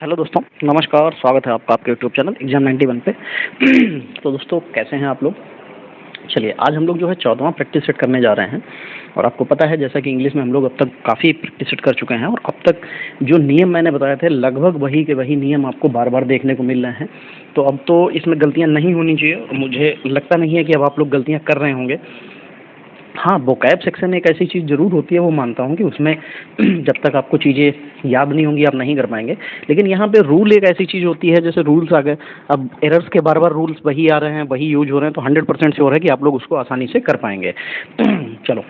Hello दोस्तों, नमस्कार। स्वागत है आपका आपके यूट्यूब चैनल एग्जाम 91 पे। तो दोस्तों, कैसे हैं आप लोग? चलिए, आज हम लोग जो है 14वां प्रैक्टिस सेट करने जा रहे हैं। और आपको पता है, जैसा कि इंग्लिश में हम लोग अब तक काफ़ी प्रैक्टिस सेट कर चुके हैं और अब तक जो नियम मैंने बताए थे लगभग वही के वही नियम आपको बार बार देखने को मिल रहे हैं। तो अब तो इसमें गलतियाँ नहीं होनी चाहिए और मुझे लगता नहीं है कि अब आप लोग गलतियाँ कर रहे होंगे। हाँ, वोकैब सेक्शन एक ऐसी चीज़ ज़रूर होती है, वो मानता हूँ कि उसमें जब तक आपको चीज़ें याद नहीं होंगी आप नहीं कर पाएंगे। लेकिन यहाँ पे रूल एक ऐसी चीज़ होती है, जैसे रूल्स आ गए, अब एरर्स के बार बार रूल्स वही आ रहे हैं, वही यूज हो रहे हैं, तो 100% श्योर है कि आप लोग उसको आसानी से कर पाएंगे। चलो।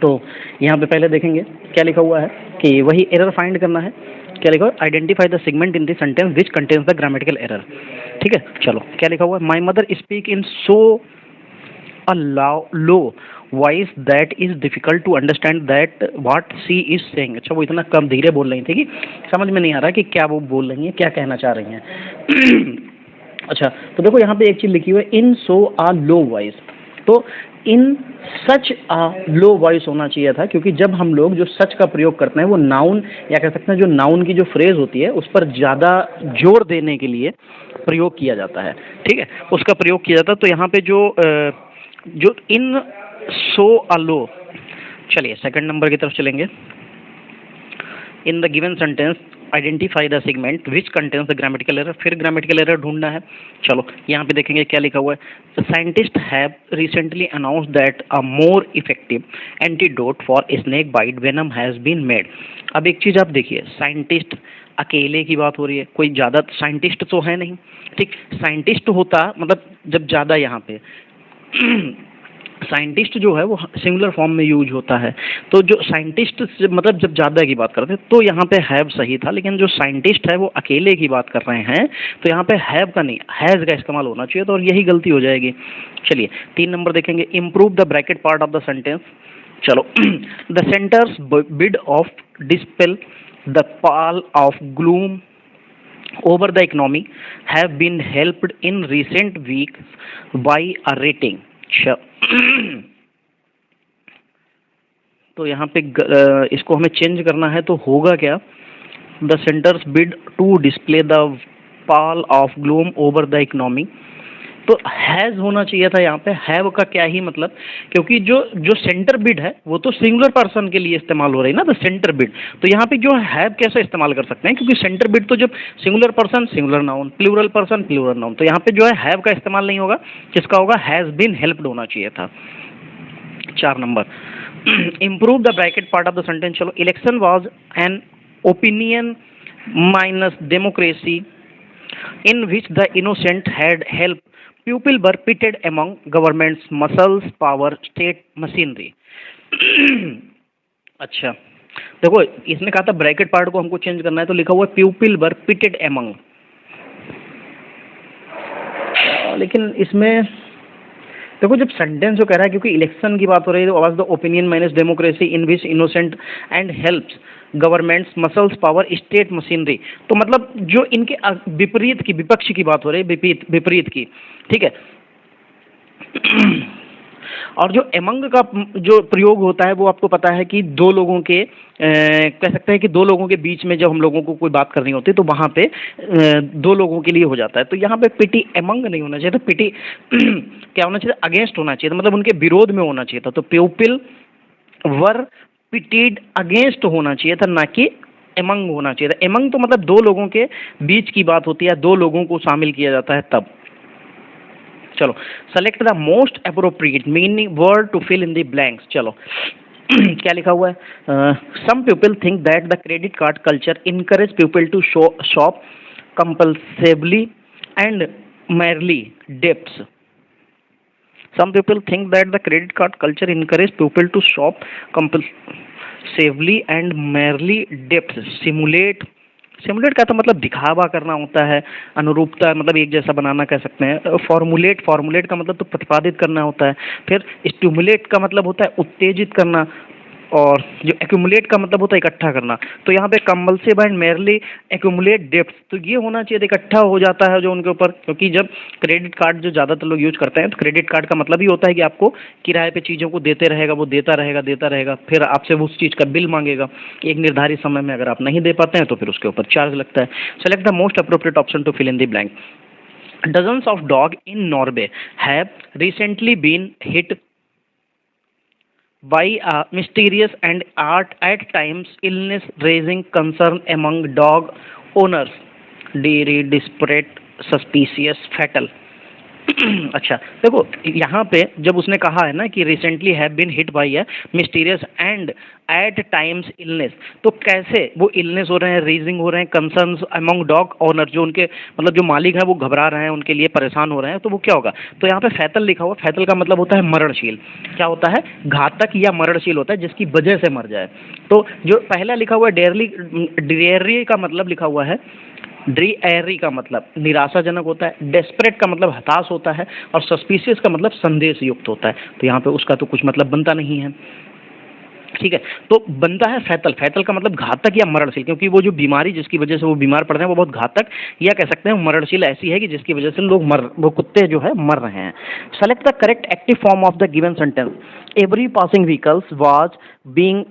तो यहाँ पे पहले देखेंगे क्या लिखा हुआ है कि वही एरर फाइंड करना है। क्या लिखा हुआ है? Identify the segment in the sentence which contains the grammatical error. ठीक है, चलो क्या लिखा हुआ है? My mother speak in so a low voice that is difficult to understand that what she is saying। अच्छा, वो इतना कम धीरे बोल रही थी कि समझ में नहीं आ रहा कि क्या वो बोल रही हैं, क्या कहना चाह रही हैं। अच्छा, तो देखो यहाँ पे एक चीज़ लिखी हुई है, इन सो आ लो वॉइस। तो इन सच आ लो वॉइस होना चाहिए था, क्योंकि जब हम लोग जो सच का प्रयोग करते हैं वो नाउन, या कह सकते हैं जो नाउन की जो फ्रेज होती है उस पर ज़्यादा जोर देने के लिए प्रयोग किया जाता है। ठीक है, उसका प्रयोग किया जाता है। तो यहाँ पे जो इन सो अ लो, चलिए सेकंड नंबर की तरफ चलेंगे। In the given sentence identify the segment which contains the grammatical error. फिर ग्रामेटिकल एरर ढूंढना है। चलो यहाँ पे देखेंगे क्या लिखा हुआ है। Scientist have recently announce that a more effective antidote for snake bite venom has been made. अब एक चीज़ आप देखिए, साइंटिस्ट अकेले की बात हो रही है, कोई ज़्यादा साइंटिस्ट तो है नहीं। ठीक, साइंटिस्ट होता मतलब जब ज़्यादा यहाँ पे साइंटिस्ट जो है वो सिंगुलर फॉर्म में यूज होता है। तो जो साइंटिस्ट मतलब जब ज़्यादा की बात करते हैं तो यहाँ पे हैव सही था, लेकिन जो साइंटिस्ट है वो अकेले की बात कर रहे हैं, तो यहाँ पे हैव का नहीं, हैज़ का इस्तेमाल होना चाहिए। तो और यही गलती हो जाएगी। चलिए 3 नंबर देखेंगे। Improve the bracket part of the sentence. चलो the centres bid of dispel the pall of gloom over the economy have been helped in recent weeks by a rating। तो यहाँ पे इसको हमें चेंज करना है, तो होगा क्या? The centres bid to display the pall of gloom over the economy. तो हैज़ होना चाहिए था यहाँ पे, हैव का क्या ही मतलब, क्योंकि जो जो सेंटर बिड है वो तो सिंगुलर पर्सन के लिए इस्तेमाल हो रही है ना, द सेंटर बिड। तो यहाँ पे जो हैव कैसे इस्तेमाल कर सकते हैं, क्योंकि सेंटर बिड तो जब singular person singular noun, plural person plural noun, तो यहाँ पे जो है हैव का इस्तेमाल नहीं होगा। किसका होगा? हैज़ बीन हेल्प्ड होना चाहिए था। 4 number. Improve the bracket part of the sentence. चलो, election was an opinion minus democracy in which the innocent had help people were pitted among government's muscles power state machinery। अच्छा, देखो इसने कहा था bracket part को हमको change करना है, तो लिखा हुआ है पीपल वर पिटेड एमंग। लेकिन इसमें देखो, जब सेंटेंस जो कह रहा है, क्योंकि इलेक्शन की बात हो रही है, तो was the opinion minus democracy in which innocent and helps governments muscles power state machinery. तो मतलब जो इनके विपरीत की, विपक्ष की बात हो रही है, विपरीत की। ठीक है। और जो एमंग का जो प्रयोग होता है वो आपको पता है कि दो लोगों के कह सकते हैं कि दो लोगों के बीच में जब हम लोगों को कोई बात करनी होती है तो वहाँ पे दो लोगों के लिए हो जाता है। तो यहाँ पे पिटी एमंग नहीं होना चाहिए था, पिटी क्या होना चाहिए? अगेंस्ट होना चाहिए था, मतलब उनके विरोध में होना चाहिए था। तो पीपल वर पिटीड अगेंस्ट होना चाहिए था, ना कि एमंग होना चाहिए था। एमंग तो मतलब दो लोगों के बीच की बात होती है, दो लोगों को शामिल किया जाता है तब। चलो, select the most appropriate meaning word to fill in the blanks. चलो क्या लिखा हुआ है? Some people think that the credit card culture encourage people to shop compulsively and merely debts। Some people think that the credit card culture encourages people to shop compulsively and merely debts। Simulate का तो मतलब दिखावा करना होता है, अनुरूपता मतलब एक जैसा बनाना कह सकते हैं। फॉर्मुलेट का मतलब तो प्रतिपादित करना होता है। फिर स्टिमुलेट का मतलब होता है उत्तेजित करना। और जो एक्यूमुलेट का मतलब होता है इकट्ठा करना, तो यहाँ पे compulsive and merely accumulate debts, तो ये होना चाहिए इकट्ठा हो जाता है जो उनके ऊपर, क्योंकि जब क्रेडिट कार्ड जो ज़्यादातर लोग यूज करते हैं तो क्रेडिट कार्ड का मतलब ही होता है कि आपको किराए पे चीज़ों को देते रहेगा, वो देता रहेगा, फिर आपसे उस चीज़ का बिल मांगेगा एक निर्धारित समय में, अगर आप नहीं दे पाते हैं तो फिर उसके ऊपर चार्ज लगता है। Select the most appropriate option to fill in the blank. Dozens of dogs in Norway have recently been hit by a mysterious and at times illness raising concern among dog owners. Dairy disparate suspicious fatal। अच्छा देखो, यहाँ पे जब उसने कहा है ना कि recently have been hit by है mysterious and at times illness, तो कैसे वो इलनेस हो रहे हैं, रीजिंग हो रहे हैं, कंसर्न्स अमंग डॉग ओनर, जो उनके मतलब जो मालिक हैं वो घबरा रहे हैं, उनके लिए परेशान हो रहे हैं, तो वो क्या होगा, तो यहाँ पे फैतल लिखा हुआ, फैतल का मतलब होता है मरणशील, क्या होता है, घातक या मरणशील होता है जिसकी वजह से मर जाए। तो जो पहला लिखा हुआ है डेयरली, डेयरी का मतलब लिखा हुआ है ड्रीएरी का मतलब निराशाजनक होता है, डेस्परेट का मतलब हताश होता है, और सस्पिशियस का मतलब संदेश युक्त होता है, तो यहाँ पे उसका तो कुछ मतलब बनता नहीं है। ठीक है, तो बनता है फैतल, फैतल का मतलब घातक या मरणशील, क्योंकि वो जो बीमारी जिसकी वजह से वो बीमार पड़ रहे हैं वो बहुत घातक या कह सकते हैं मरणशील ऐसी है कि जिसकी वजह से लोग वो कुत्ते जो है मर रहे हैं। Select the correct active form of the given sentence. Every passing vehicles was being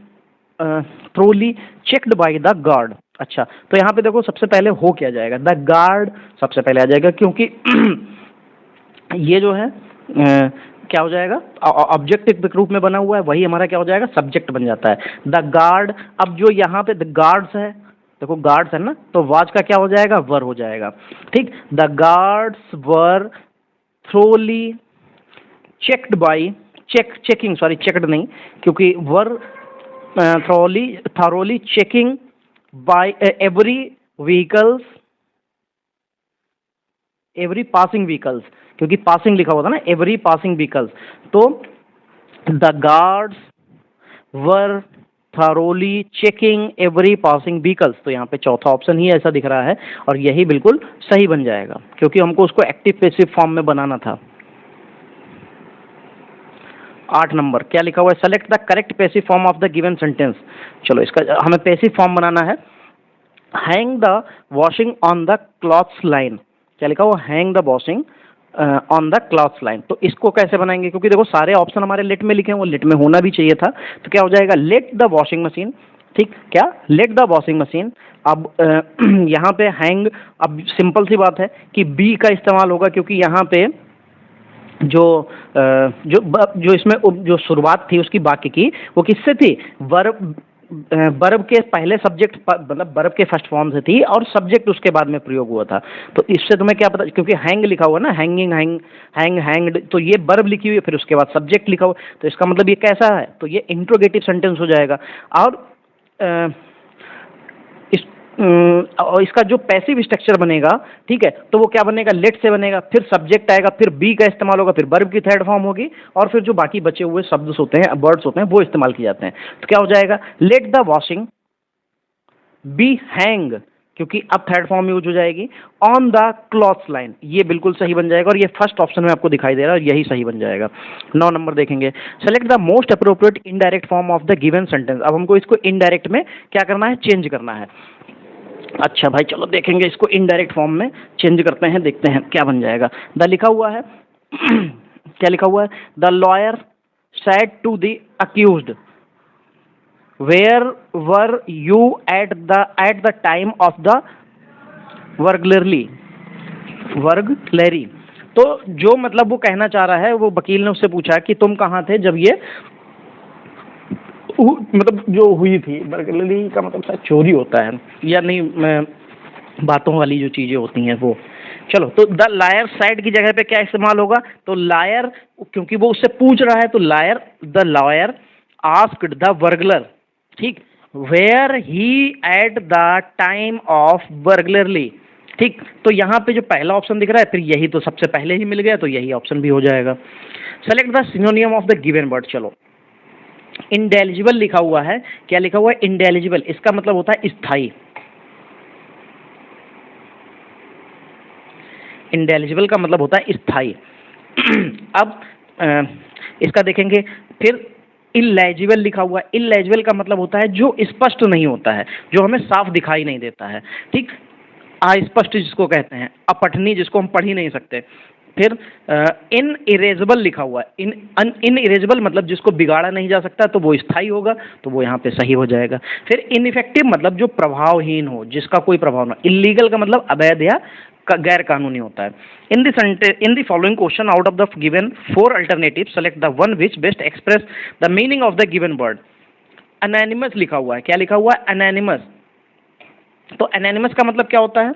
thoroughly checked by the guard. अच्छा, तो यहाँ पे देखो सबसे पहले हो क्या जाएगा, द गार्ड सबसे पहले आ जाएगा, क्योंकि ये जो है क्या हो जाएगा, ऑब्जेक्टिव के रूप में बना हुआ है, वही हमारा क्या हो जाएगा, सब्जेक्ट बन जाता है, द गार्ड। अब जो यहाँ पे द गार्ड्स है, देखो गार्ड्स है ना, तो वाज का क्या हो जाएगा, वर हो जाएगा। ठीक, the guards were thoroughly checked by, checking sorry checked नहीं, क्योंकि वर thoroughly checking by every vehicles, every passing vehicles, क्योंकि पासिंग लिखा हुआ था ना, every passing vehicles, तो the guards were thoroughly checking every passing vehicles, तो यहाँ पे चौथा ऑप्शन ही ऐसा दिख रहा है और यही बिल्कुल सही बन जाएगा, क्योंकि हमको उसको एक्टिव पैसिव फॉर्म में बनाना था। 8 नंबर क्या लिखा हुआ है, select the correct passive form of the given sentence. चलो इसका हमें पैसिव फॉर्म बनाना है। Hang the washing on the clothes line, क्या लिखा हुआ, hang the washing on the clothes line, तो इसको कैसे बनाएंगे, क्योंकि देखो सारे ऑप्शन हमारे लेट में लिखे हैं, वो लेट में होना भी चाहिए था, तो क्या हो जाएगा, लेट द वॉशिंग मशीन। ठीक, क्या, लेट द वॉशिंग मशीन। अब यहाँ पे हैंग, अब सिंपल सी बात है कि बी का इस्तेमाल होगा, क्योंकि यहाँ पे जो जो इसमें जो शुरुआत थी उसकी बाकी की वो किससे थी, वर्ब, वर्ब के पहले सब्जेक्ट, मतलब वर्ब के फर्स्ट फॉर्म से थी और सब्जेक्ट उसके बाद में प्रयोग हुआ था, तो इससे तुम्हें क्या पता, क्योंकि हैंग लिखा हुआ ना, हैंगिंग, हैंग्ड, तो ये वर्ब लिखी हुई है, फिर उसके बाद सब्जेक्ट लिखा हुआ, तो इसका मतलब ये कैसा है, तो ये इंट्रोगेटिव सेंटेंस हो जाएगा। और और इसका जो पैसिव स्ट्रक्चर बनेगा, ठीक है, तो वो क्या बनेगा, लेट से बनेगा, फिर सब्जेक्ट आएगा, फिर बी का इस्तेमाल होगा, फिर वर्ब की थर्ड फॉर्म होगी, और फिर जो बाकी बचे हुए शब्द होते हैं, वर्ड्स होते हैं, वो इस्तेमाल किए जाते हैं, तो क्या हो जाएगा, let the washing be hang, क्योंकि अब थर्ड फॉर्म यूज हो जाएगी, ऑन द क्लॉथ्स लाइन, ये बिल्कुल सही बन जाएगा, और ये फर्स्ट ऑप्शन में आपको दिखाई दे रहा है, यही सही बन जाएगा। 9 नंबर देखेंगे, select the most appropriate indirect form of the given sentence. अब हमको इसको इनडायरेक्ट में क्या करना है, चेंज करना है। अच्छा भाई चलो देखेंगे इसको इनडायरेक्ट फॉर्म में चेंज करते हैं, देखते हैं क्या बन जाएगा। द लिखा हुआ है क्या लिखा हुआ है, the lawyer said to the accused, where were you at the time of the burglary, burglary, तो जो मतलब वो कहना चाह रहा है, वो वकील ने उससे पूछा कि तुम कहाँ थे जब ये मतलब जो हुई थी, बर्गलरी का मतलब शायद चोरी होता है या नहीं, बातों वाली जो चीज़ें होती हैं वो। चलो, तो द लायर साइड की जगह पे क्या इस्तेमाल होगा, तो लायर, क्योंकि वो उससे पूछ रहा है, तो liar, the lawyer asked the burglar, ठीक, where he at the time of burglary, ठीक, तो यहाँ पे जो पहला ऑप्शन दिख रहा है, फिर यही तो सबसे पहले ही मिल गया, तो यही ऑप्शन भी हो जाएगा। Select the सिनोनियम of the given word. चलो, इंडेलिजिबल लिखा हुआ है, क्या लिखा हुआ है, इंडेलिजिबल, इसका मतलब होता है स्थाई, इंडेलिजिबल का मतलब होता है स्थाई। अब इसका देखेंगे, फिर इलेजिबल लिखा हुआ है, इलेजिबल का मतलब होता है जो स्पष्ट नहीं होता है, जो हमें साफ दिखाई नहीं देता है, ठीक। अस्पष्ट जिसको कहते हैं, अपठनीय जिसको हम पढ़ ही नहीं सकते। फिर इन इरेजेबल लिखा हुआ है, इन इरेजेबल मतलब जिसको बिगाड़ा नहीं जा सकता, तो वो स्थायी होगा, तो वो यहाँ पे सही हो जाएगा। फिर इनइफेक्टिव मतलब जो प्रभावहीन हो, जिसका कोई प्रभाव ना। इलीगल का मतलब अवैध या गैर कानूनी होता है। In the following question out of the given 4 alternative select the one which best express the meaning of the given word. Unanimous लिखा हुआ है, क्या लिखा हुआ है? अनैनिमस। तो अनैनिमस का मतलब क्या होता है?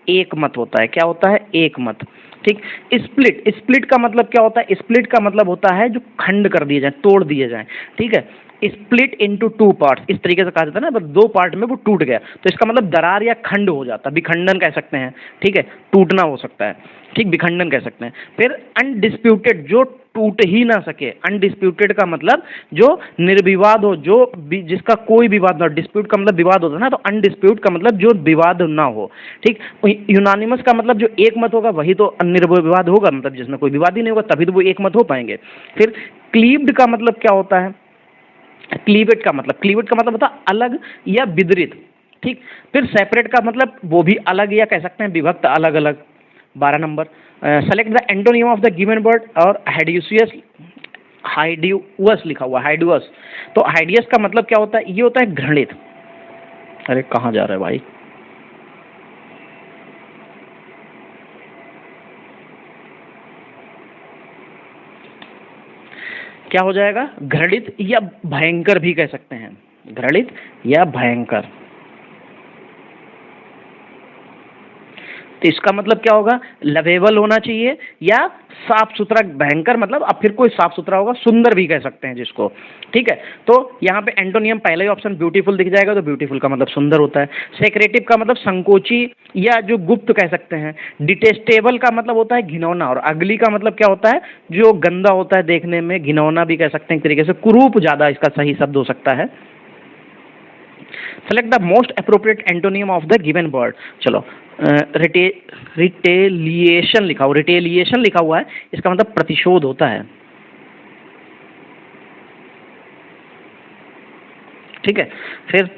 एक मत होता है। क्या होता है? एक मत, ठीक। स्प्लिट, स्प्लिट का मतलब क्या होता है? स्प्लिट का मतलब होता है जो खंड कर दिए जाए, तोड़ दिए जाए, ठीक है। स्प्लिट इनटू 2 पार्ट्स, इस तरीके से कहा जाता है ना, बस 2 पार्ट में वो टूट गया, तो इसका मतलब दरार या खंड हो जाता है, विखंडन कह सकते हैं, ठीक है। टूटना हो सकता है, ठीक, विखंडन कह सकते हैं। फिर अनडिस्प्यूटेड, जो टूट ही ना सके। अनडिस्प्यूटेड का मतलब जो निर्विवाद हो, जो जिसका कोई विवाद ना हो। डिस्प्यूट का मतलब विवाद होता है ना, तो अनडिस्प्यूट का मतलब जो विवाद ना हो, ठीक। यूनानिमस का मतलब जो एक मत होगा वही तो निर्विवाद होगा, मतलब जिसमें कोई विवाद ही नहीं होगा, तभी तो वो एक मत हो पाएंगे। फिर क्लीव्ड का मतलब क्या होता है? क्लीवेट का मतलब होता है अलग या विदरित, ठीक। फिर सेपरेट का मतलब वो भी अलग या कह सकते हैं विभक्त, अलग अलग। 12 number, select the antonym of the given word. और हाइडियस, हाइडियस लिखा हुआ, हाइडियस। तो हाइडियस का मतलब क्या होता है? ये होता है घृणित। अरे कहाँ जा रहा है भाई? क्या हो जाएगा? घृणित या भयंकर भी कह सकते हैं, घृणित या भयंकर। तो इसका मतलब क्या होगा? लवेबल होना चाहिए या साफ सुथरा। भयंकर मतलब अब फिर कोई साफ सुथरा होगा, सुंदर भी कह सकते हैं जिसको, ठीक है। तो यहाँ पे एंटोनियम पहला ही ऑप्शन ब्यूटीफुल दिख जाएगा, तो ब्यूटीफुल का मतलब सुंदर होता है। सेक्रेटिव का मतलब संकोची या जो गुप्त कह सकते हैं। डिटेस्टेबल का मतलब होता है घिनौना, और अगली का मतलब क्या होता है? जो गंदा होता है देखने में, घिनौना भी कह सकते हैं एक तरीके से। कुरूप ज्यादा इसका सही शब्द हो सकता है। Select the most appropriate antonym of the given word. चलो, रिटेलिएशन लिखा हुआ, रिटेलिएशन लिखा हुआ है, इसका मतलब प्रतिशोध होता है, ठीक है। फिर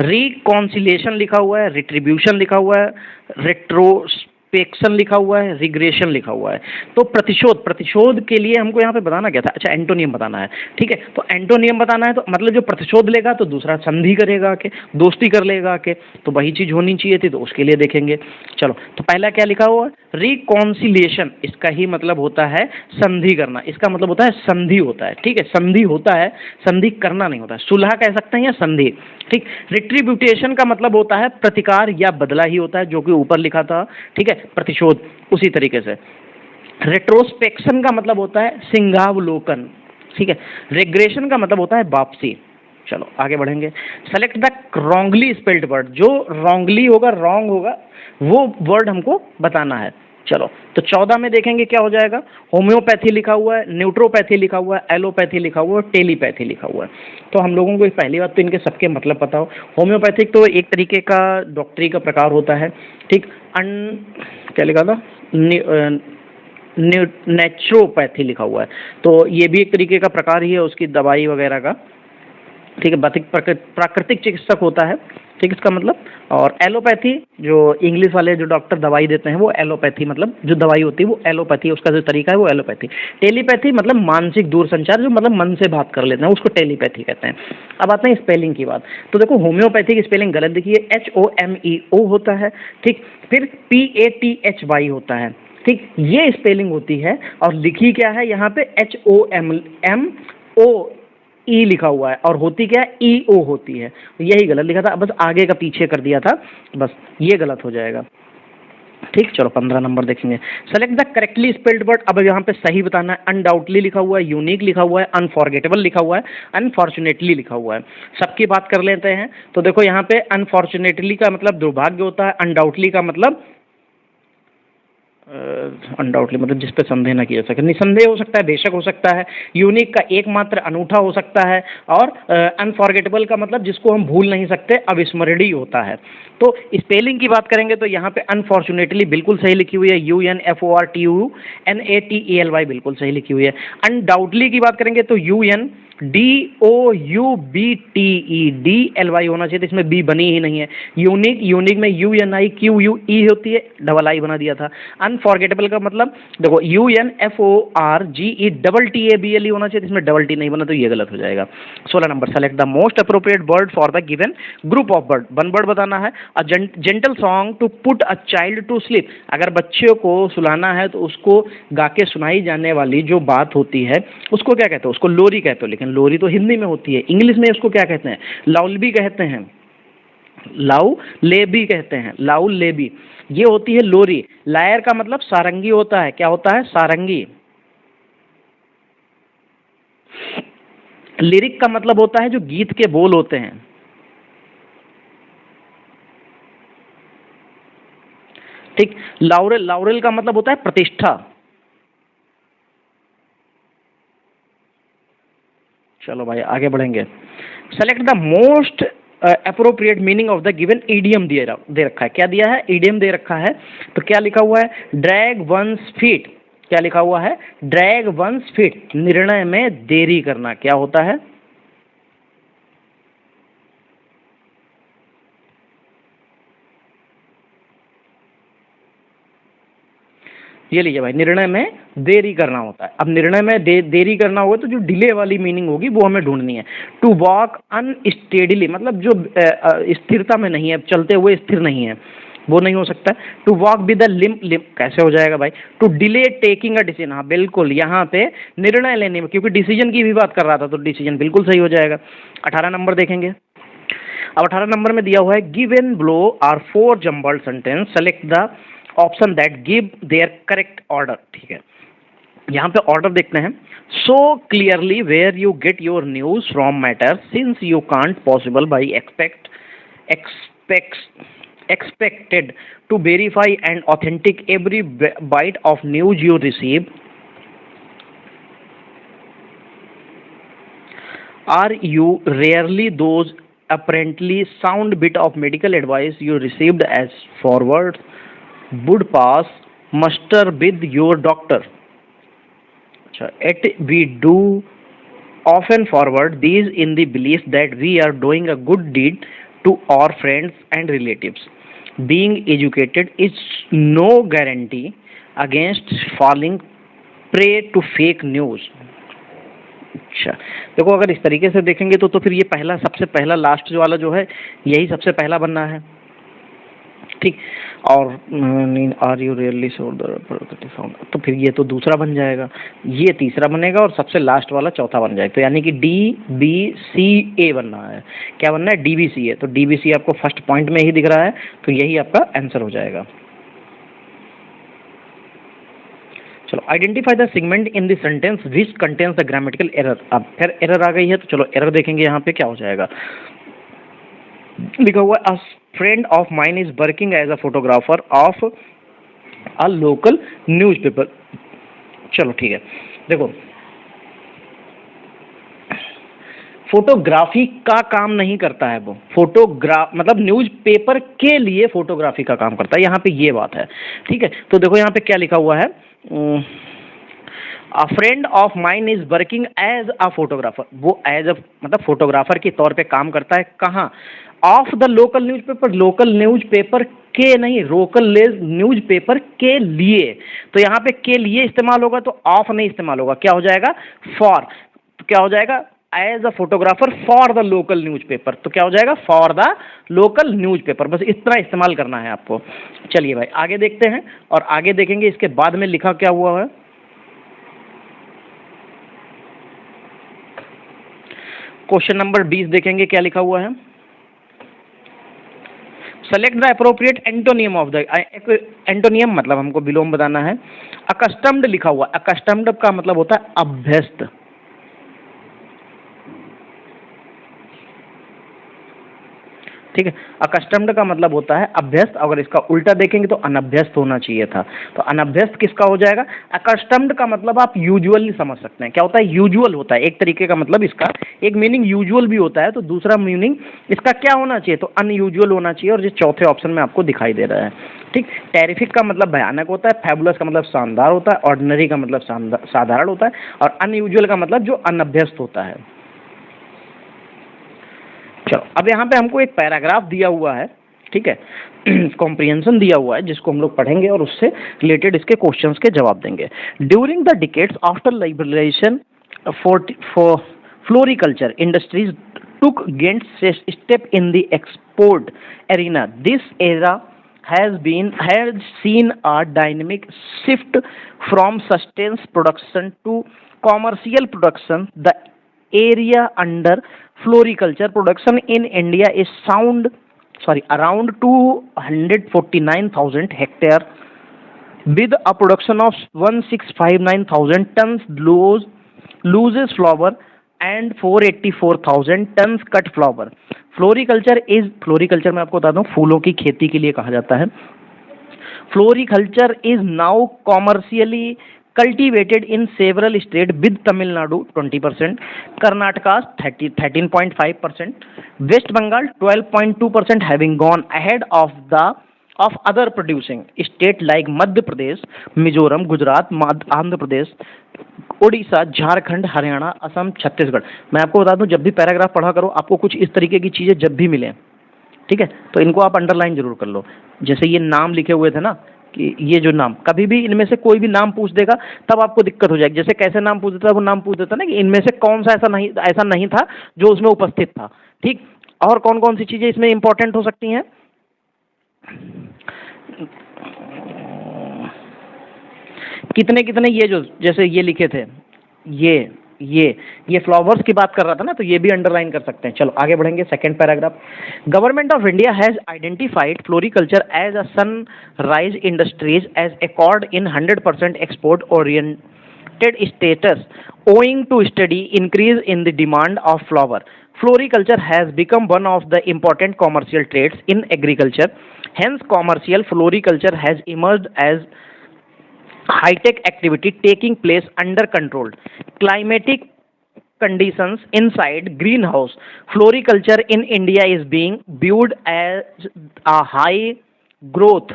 रिकॉन्सिलिएशन लिखा हुआ है, रिट्रीब्यूशन लिखा हुआ है, रेट्रोस्पेक्शन लिखा हुआ है, रिग्रेशन लिखा हुआ है। तो प्रतिशोध, प्रतिशोध के लिए हमको यहाँ पे बताना क्या था? अच्छा, एंटोनियम बताना है, ठीक है। तो एंटोनियम बताना है, तो मतलब जो प्रतिशोध लेगा तो दूसरा संधि करेगा आके, दोस्ती कर लेगा आके, तो वही चीज होनी चाहिए थी, तो उसके लिए देखेंगे। चलो, तो पहला क्या लिखा हुआ? रिकॉन्सिलिएशन, इसका ही मतलब होता है संधि करना, इसका मतलब होता है संधि होता है, ठीक है। संधि होता है, संधि करना नहीं होता है। सुलह कह सकते हैं या संधि, ठीक। रिट्रीब्यूटेशन का मतलब होता है प्रतिकार या बदला ही होता है, जो कि ऊपर लिखा था, ठीक है, प्रतिशोध। उसी तरीके से रेट्रोस्पेक्शन का मतलब होता है सिंहावलोकन, ठीक है। रिग्रेशन का मतलब होता है वापसी। चलो आगे बढ़ेंगे। Select the wrongly spelled word, जो रॉन्गली होगा, रॉन्ग होगा, वो वर्ड हमको बताना है। चलो, तो 14 में देखेंगे क्या हो जाएगा। होम्योपैथी लिखा हुआ है, न्यूट्रोपैथी लिखा हुआ है, एलोपैथी लिखा हुआ है, टेलीपैथी लिखा हुआ है। तो हम लोगों को पहली बात तो इनके सबके मतलब पता हो। होम्योपैथिक तो एक तरीके का डॉक्टरी का प्रकार होता है, ठीक। क्या लिखा था? नेचुरोपैथी लिखा हुआ है, तो ये भी एक तरीके का प्रकार ही है उसकी दवाई वगैरह का, ठीक है। प्राकृतिक चिकित्सक होता है, ठीक, इसका मतलब। और एलोपैथी, जो इंग्लिश वाले जो डॉक्टर दवाई देते हैं, वो एलोपैथी, मतलब जो दवाई होती है वो एलोपैथी, उसका जो तरीका है वो एलोपैथी। टेलीपैथी मतलब मानसिक दूरसंचार, जो मतलब मन से बात कर लेते हैं, उसको टेलीपैथी कहते हैं। अब आते हैं स्पेलिंग की बात। तो देखो, होम्योपैथी की स्पेलिंग गलत देखिए, HOMEO होता है, ठीक। फिर PATHY होता है, ठीक, ये स्पेलिंग होती है। और लिखी क्या है यहाँ पे? HOMMO ई लिखा हुआ है, और होती क्या है? EO होती है। यही गलत लिखा था, बस आगे का पीछे कर दिया था, बस ये गलत हो जाएगा, ठीक। चलो 15 नंबर देखेंगे। Select the correctly spelled word. अब यहाँ पे सही बताना है। अनडाउटली लिखा हुआ है, यूनिक लिखा हुआ है, अनफॉरगेटेबल लिखा हुआ है, अनफॉर्चुनेटली लिखा हुआ है। सबकी बात कर लेते हैं। तो देखो यहाँ पे अनफॉर्चुनेटली का मतलब दुर्भाग्य होता है, अनडाउटली का मतलब अनडाउटली मतलब जिस पे संदेह न किया जा सके, निसंदेह हो सकता है, बेशक हो सकता है, यूनिक का एकमात्र अनूठा हो सकता है, और अनफॉरगेटेबल का मतलब जिसको हम भूल नहीं सकते, अविस्मरणीय होता है। तो स्पेलिंग की बात करेंगे तो यहाँ पे अनफॉर्चुनेटली बिल्कुल सही लिखी हुई है, UNFORTUNATELY बिल्कुल सही लिखी हुई है। अनडाउटली की बात करेंगे तो UNDOUBTEDLY होना चाहिए, तो इसमें बी बनी ही नहीं है। यूनिक, यूनिक में UNIQUE होती है, डबल आई बना दिया था। अनफॉरगेटेबल का मतलब देखो UNFORGETTABLE होना चाहिए, इसमें डबल टी नहीं बना, तो ये गलत हो जाएगा। 16 number, select the most appropriate bird for the given group of bird. One bird बताना है। A gentle song to put a child to sleep, अगर बच्चे को सुलाना है तो उसको गा के सुनाई जाने वाली जो बात होती है उसको क्या कहते हैं? उसको लोरी कहते हो, लेकिन लोरी तो हिंदी में होती है, इंग्लिश में उसको क्या कहते हैं? लाउलबी कहते हैं, लाउ लेबी कहते हैं, लाउ लेबी, ये होती है लोरी। लायर का मतलब सारंगी होता है, क्या होता है? सारंगी। लिरिक का मतलब होता है जो गीत के बोल होते हैं। ठीक, लाउरेल, लाउरेल का मतलब होता है प्रतिष्ठा। चलो भाई आगे बढ़ेंगे। Select the most appropriate meaning of the given idiom दे रखा है। क्या दिया है? ईडियम दे रखा है। तो क्या लिखा हुआ है? Drag one's feet. क्या लिखा हुआ है? ड्रैग वंस फीट, निर्णय में देरी करना। क्या होता है? ये लीजिए भाई, निर्णय में देरी करना होता है। अब निर्णय में देरी करना होगा तो जो डिले वाली मीनिंग होगी वो हमें ढूंढनी है। टू वॉक अनस्टेडीली, मतलब जो स्थिरता में नहीं है, चलते हुए स्थिर नहीं है, वो नहीं हो सकता। To walk with the limp, कैसे हो जाएगा भाई? To delay taking a decision, हाँ बिल्कुल, यहाँ पे निर्णय लेने में, क्योंकि डिसीजन की भी बात कर रहा था तो डिसीजन बिल्कुल सही हो जाएगा। 18 नंबर देखेंगे। अब 18 नंबर में दिया हुआ है given below are 4 jumbled sentence, select the option that give their correct order. ठीक है, यहाँ पे ऑर्डर देखते हैं। So clearly where you get your news from matter since you can't possible by expected to verify and authentic every bite of news you receive. Are you rarely those apparently sound bit of medical advice you received as forward would pass muster with your doctor? Yet we do often forward these in the belief that we are doing a good deed to our friends and relatives. Being educated is no guarantee against falling prey to fake news. अच्छा, देखो अगर इस तरीके से देखेंगे तो फिर ये पहला, सबसे पहला लास्ट वाला जो है यही सबसे पहला बनना है। ठीक, और आर यू रियली श्योर, तो फिर ये तो दूसरा बन जाएगा, ये तीसरा बनेगा और सबसे लास्ट वाला चौथा बन जाएगा। तो यानी कि DBCA बनना है। क्या बनना है? DBCA। तो DBCA आपको फर्स्ट पॉइंट में ही दिख रहा है, तो यही आपका आंसर हो जाएगा। चलो, identify the segment in the sentence which contains the grammatical error. अब फिर एरर आ गई है, तो चलो एरर देखेंगे यहाँ पे क्या हो जाएगा। लिखा हुआ है a friend of mine is working as a photographer of a local newspaper. चलो ठीक है, देखो फोटोग्राफी का काम नहीं करता है वो, मतलब न्यूज़पेपर के लिए फोटोग्राफी का काम करता है, यहाँ पे ये बात है। ठीक है, तो देखो यहाँ पे क्या लिखा हुआ है, a friend of mine is working as a photographer. वो एज अ मतलब फोटोग्राफर के तौर पे काम करता है। कहाँ? Of the local newspaper, local newspaper के नहीं, लोकल न्यूज़पेपर के लिए। तो यहाँ पे के लिए इस्तेमाल होगा तो ऑफ नहीं इस्तेमाल होगा, क्या हो जाएगा? फॉर। तो क्या हो जाएगा? As a photographer for the local newspaper. तो क्या हो जाएगा? For the local newspaper. बस इतना इस्तेमाल करना है आपको। चलिए भाई आगे देखते हैं, और आगे देखेंगे इसके बाद में लिखा क्या हुआ है। क्वेश्चन नंबर 20 देखेंगे क्या लिखा हुआ है। Select the appropriate antonym of the, antonym मतलब हमको विलोम बताना है। अकस्टम्ड लिखा हुआ, अकस्टम्ड का मतलब होता है अभ्यस्त। ठीक है। अकस्टम्ड का मतलब होता है अभ्यस्त, अगर इसका उल्टा देखेंगे तो अनभ्यस्त होना चाहिए था, तो अनभ्यस्त किसका हो जाएगा? अकस्टम्ड का मतलब आप यूजुअली समझ सकते हैं, क्या होता है? यूजुअल होता है एक तरीके का, मतलब इसका एक मीनिंग यूजुअल भी होता है, तो दूसरा मीनिंग इसका क्या होना चाहिए? तो अनयूजुअल होना चाहिए, और जो चौथे ऑप्शन में आपको दिखाई दे रहा है। ठीक। टेरिफिक का मतलब भयानक होता है, फैबुलस का मतलब शानदार होता है, ऑर्डिनरी का मतलब साधारण होता है, और अनयूजुअल का मतलब जो अनभ्यस्त होता है। चलो, अब यहाँ पे हमको एक पैराग्राफ दिया हुआ है, ठीक है, कॉम्प्रिहेंशन दिया हुआ है, जिसको हम लोग पढ़ेंगे और उससे रिलेटेड इसके क्वेश्चंस के जवाब देंगे। During the decades after liberalisation for floriculture industries took against step in the export arena. This era has seen a dynamic shift from sustained production to commercial production. The area under floriculture production in India is around 249,000 hectare, with a production of 1659,000 tons loose flower and 484,000 tons cut flower. Floriculture में आपको बता दूं फूलों की खेती के लिए कहा जाता है। Floriculture is now commercially cultivated in several states with Tamil Nadu 20%, Karnataka 13.5%, West Bengal 12.2%, having gone ahead of other producing states like Madhya Pradesh, Mizoram, Gujarat, Andhra Pradesh, Orissa, Jharkhand, Haryana, Assam, Chhattisgarh. मैं आपको बता दूं, जब भी पैराग्राफ पढ़ा करो, आपको कुछ इस तरीके की चीजें जब भी मिले, ठीक है, तो इनको आप अंडरलाइन जरूर कर लो। जैसे ये नाम लिखे हुए थे ना, कि ये जो नाम, कभी भी इनमें से कोई भी नाम पूछ देगा तब आपको दिक्कत हो जाएगी। जैसे कैसे नाम पूछ देता है, वो नाम पूछ देता ना कि इनमें से कौन सा ऐसा नहीं था जो उसमें उपस्थित था। ठीक। और कौन कौन सी चीजें इसमें इंपॉर्टेंट हो सकती हैं? कितने कितने ये जो जैसे ये लिखे थे, ये फ्लावर्स की बात कर रहा था ना, तो ये भी अंडरलाइन कर सकते हैं। चलो आगे बढ़ेंगे। Second paragraph, government of India has identified floriculture as a sunrise industries as accord in 100% export oriented status owing to steady increase in the demand of flower. Floriculture has become one of the important commercial trades in agriculture. Hence, commercial floriculture has emerged as high-tech activity taking place under controlled climatic conditions inside greenhouse. Floriculture in India is being viewed as a high growth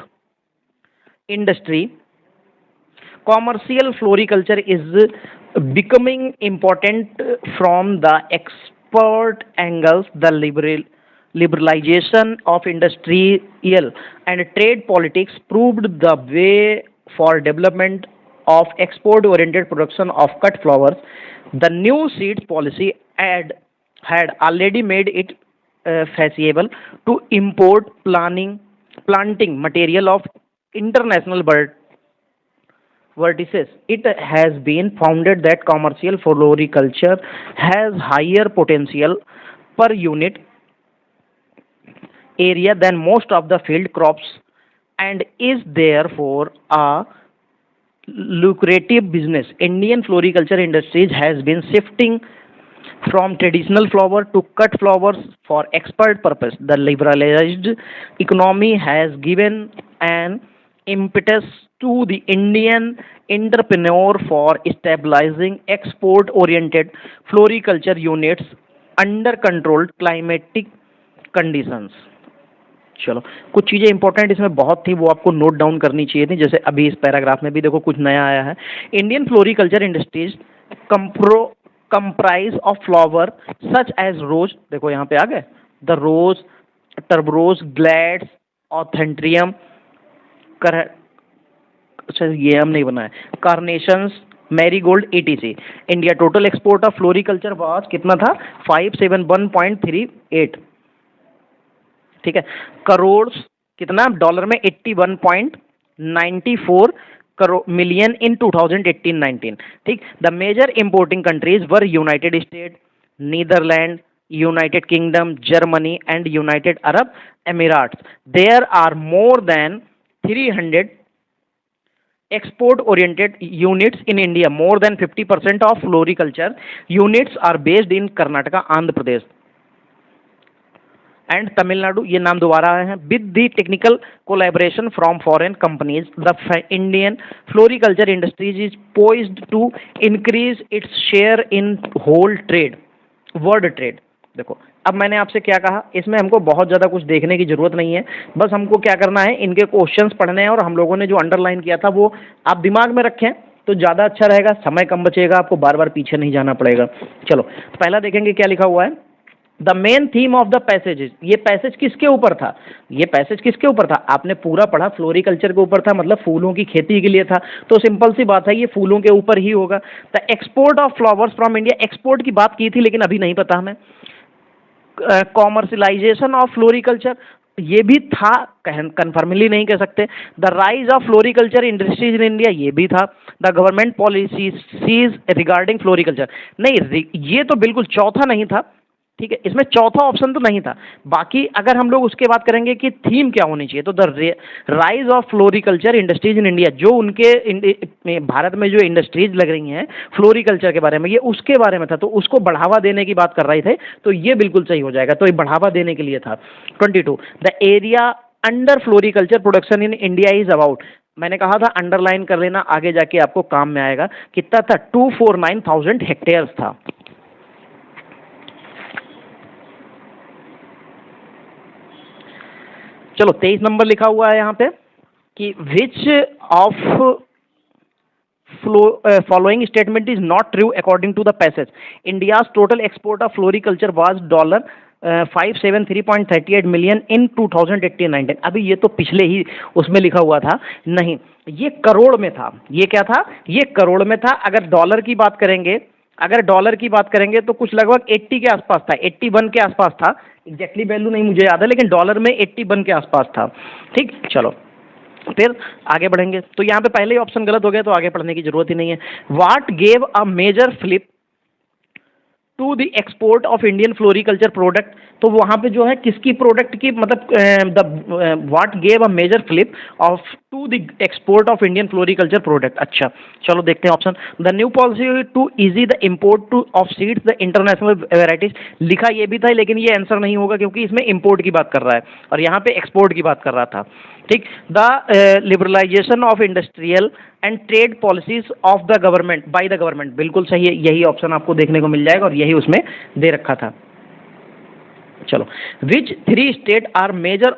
industry. Commercial floriculture is becoming important from the export angles. The liberalization of industrial and trade politics proved the way for development of export-oriented production of cut flowers. The new seeds policy had already made it feasible to import planting material of international vertices. It has been found that commercial floriculture has higher potential per unit area than most of the field crops and is therefore a lucrative business. Indian floriculture industries has been shifting from traditional flower to cut flowers for export purpose. The liberalized economy has given an impetus to the Indian entrepreneur for stabilizing export-oriented floriculture units under controlled climatic conditions. चलो, कुछ चीज़ें important इसमें बहुत थी, वो आपको note down करनी चाहिए थी। जैसे अभी इस पैराग्राफ में भी देखो कुछ नया आया है। Indian floriculture industries comprise of flower such as rose, देखो यहाँ पे आ गए, द रोज, टर्बरोज, ग्लैड्स, ऑथेंट्रियम, अच्छा ये हम नहीं बना है, carnations, marigold, etc. India total export of floriculture was कितना था? 571.38, ठीक है। करोड़ कितना डॉलर में? 81.94 करोड़ मिलियन इन 2018-19, ठीक। The major importing countries were United State, Netherlands, United Kingdom, Germany and United Arab Emirates. There are more than 300 export-oriented units in India. More than 50% of floriculture units are based in Karnataka, Andhra Pradesh, and Tamil Nadu, ये नाम दोबारा आए हैं, with the technical collaboration from foreign companies the Indian floriculture industries is poised to increase its share in whole trade, world trade. देखो अब मैंने आपसे क्या कहा, इसमें हमको बहुत ज़्यादा कुछ देखने की ज़रूरत नहीं है, बस हमको क्या करना है, इनके क्वेश्चंस पढ़ने हैं और हम लोगों ने जो अंडरलाइन किया था वो आप दिमाग में रखें तो ज़्यादा अच्छा रहेगा, समय कम बचेगा, आपको बार बार पीछे नहीं जाना पड़ेगा। चलो पहला देखेंगे क्या लिखा हुआ है, the main theme of the passage. ये पैसेज किसके ऊपर था, ये पैसेज किसके ऊपर था, आपने पूरा पढ़ा फ्लोरिकल्चर के ऊपर था, मतलब फूलों की खेती के लिए था, तो सिंपल सी बात है ये फूलों के ऊपर ही होगा। The export of flowers from India, export की बात की थी लेकिन अभी नहीं पता हमें। कॉमर्शलाइजेशन ऑफ फ्लोरिकल्चर, ये भी था, कन्फर्मली नहीं कह सकते। The rise of floriculture industries in India, ये भी था। The government policies regarding floriculture, नहीं ये तो बिल्कुल चौथा नहीं था, ठीक है, इसमें चौथा ऑप्शन तो नहीं था। बाकी अगर हम लोग उसके बात करेंगे कि थीम क्या होनी चाहिए, तो the rise of floriculture industries in India, जो उनके भारत में जो इंडस्ट्रीज लग रही हैं फ्लोरिकल्चर के बारे में, ये उसके बारे में था, तो उसको बढ़ावा देने की बात कर रहे थे, तो ये बिल्कुल सही हो जाएगा, तो ये बढ़ावा देने के लिए था। 22, the area under floriculture production in India is about, मैंने कहा था अंडरलाइन कर लेना, आगे जाके आपको काम में आएगा। कितना था, 249,000 हेक्टेयर था। चलो 23 नंबर लिखा हुआ है यहाँ पे कि which of following statement is not true according to the passage, India's total export of floriculture was $573.38 million in 2018-19। अभी ये तो पिछले ही उसमें लिखा हुआ था, नहीं ये करोड़ में था, ये क्या था, ये करोड़ में था। अगर डॉलर की बात करेंगे, अगर डॉलर की बात करेंगे तो कुछ लगभग 80 के आसपास था, 81 के आसपास था, एग्जैक्टली वैल्यू नहीं मुझे याद है, लेकिन डॉलर में 81 के आसपास था। ठीक, चलो फिर आगे बढ़ेंगे। तो यहाँ पे पहले ही ऑप्शन गलत हो गया, तो आगे पढ़ने की जरूरत ही नहीं है। What gave a major flip to the export of Indian floriculture product, तो वहाँ पे जो है किसकी प्रोडक्ट की, मतलब the what gave a major flip of to the export of Indian floriculture product. अच्छा चलो देखते हैं option. The new policy to easy the import to of seeds the international varieties, लिखा ये भी था लेकिन ये आंसर नहीं होगा क्योंकि इसमें इम्पोर्ट की बात कर रहा है और यहाँ पे एक्सपोर्ट की बात कर रहा था। ठीक, the liberalisation of industrial and trade policies of the government by the government, बिल्कुल सही है, यही ऑप्शन आपको देखने को मिल जाएगा और यही उसमें दे रखा था। चलो, which 3 state are major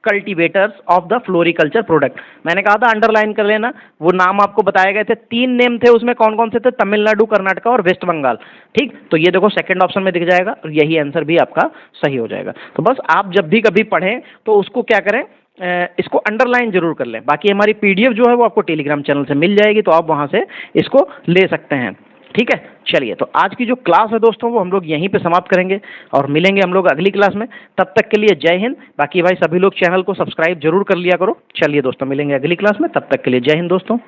cultivators of the floriculture product, मैंने कहा था अंडरलाइन कर लेना, वो नाम आपको बताए गए थे, 3 नेम थे उसमें, कौन कौन से थे, तमिलनाडु, कर्नाटका और वेस्ट बंगाल। ठीक, तो ये देखो सेकंड ऑप्शन में दिख जाएगा और यही आंसर भी आपका सही हो जाएगा। तो बस आप जब भी कभी पढ़ें तो उसको क्या करें, इसको अंडरलाइन जरूर कर लें। बाकी हमारी पीडीएफ जो है वो आपको टेलीग्राम चैनल से मिल जाएगी, तो आप वहां से इसको ले सकते हैं। ठीक है, चलिए तो आज की जो क्लास है दोस्तों वो हम लोग यहीं पे समाप्त करेंगे और मिलेंगे हम लोग अगली क्लास में। तब तक के लिए जय हिंद। बाकी भाई सभी लोग चैनल को सब्सक्राइब जरूर कर लिया करो। चलिए दोस्तों मिलेंगे अगली क्लास में, तब तक के लिए जय हिंद दोस्तों।